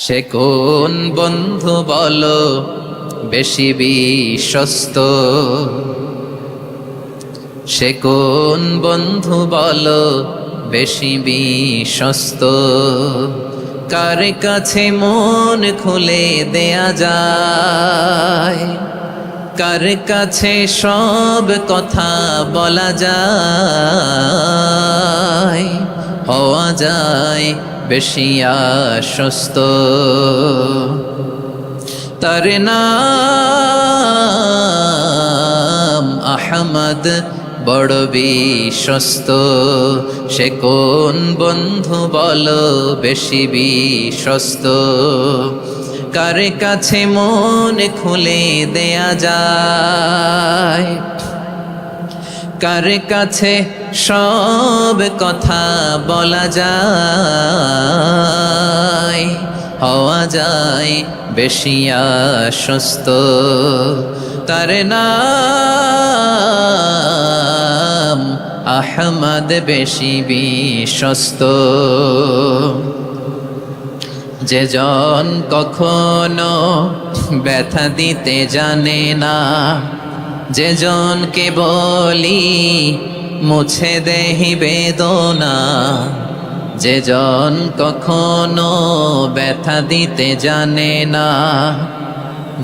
সে কোন বন্ধু বলো বেশি বিশ্বস্ত? সে কোন বন্ধু বলো বেশি বিশ্বস্ত? কার কাছে মন খুলে দেয়া যায়? কার কাছে সব কথা বলা যায়? হওয়া যায় বেশি আশ্বস্ত। তার নাম আহমদ, বড় বিশ্বস্ত। সে কোন বন্ধু বলো বেশি বিশ্বস্ত? কার কাছে মন খুলে দেয়া যায়? কার কাছে সব কথা বলা যায়? হওয়া যায় বেশি আশ্বস্ত। তার নাম আহমদ, বেশি বিশ্বস্ত। যে জন কখনো ব্যথা দিতে জানে না, যে জনকে বলি মুছে দেহি বেদনা, যে জন কখনো ব্যথা দিতে জানে না,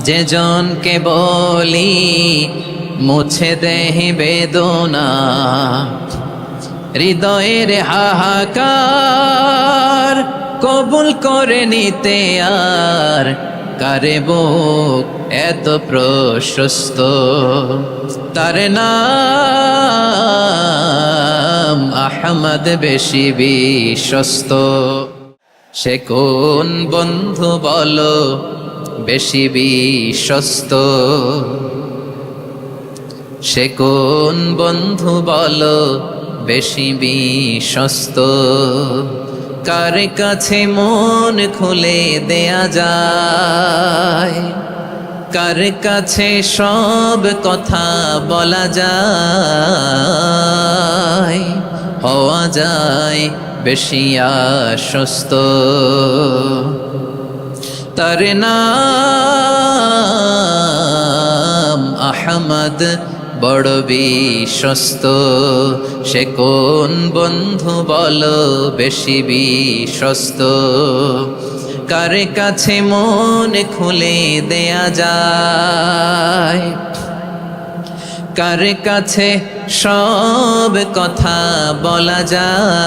যে জনকে বলি মুছে দেহি বেদনা, হৃদয়ের হাহাকার কবুল করে নিতে আর কারে বুক এত প্রশস্ত। তার নাম আহমদ, বেশি বিশ্বস্ত। সে কোন বন্ধু বলো বেশি বিশ্বস্ত? সে কোন বন্ধু বলো বেশি বিশ্বস্ত? কার কাছে মন খুলে দেয়া যায়? কার কাছে সব কথা বলা যায়? হওয়া যায় বেশি আশ্বস্ত। তার নাম আহমদ, বড় বিশ্বস্ত। সে কোন বন্ধু বলো বেশি বিশ্বস্ত? কার কাছে মন খুলে দেয়া যায়? কার কাছে সব কথা বলা যায়?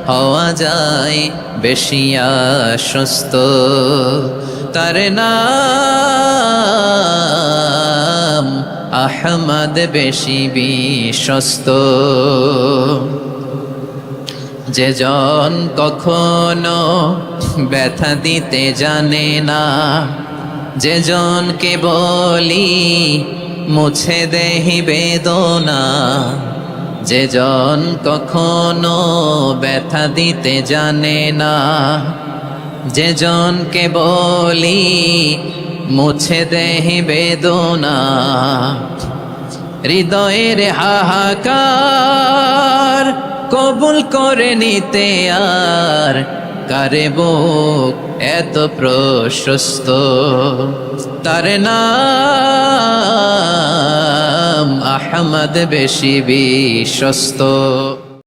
হওয়া যায় বেশি আশ্বস্ত। তার নাম আহমদ, বেশি বিশ্বস্ত। যে জন কখনো ব্যথা দিতে জানে না, যে জনকে বলি মুছে দেহি বেদনা, যে জন কখনো ব্যথা দিতে জানে না, যে জনকে বলি মুছে দেহি বেদনা, হৃদয়ের হাহাকার কবুল করে নিতে আর কারে বুক এত প্রশস্ত। তার নাম আহমদ, বেশি বিশ্বস্ত।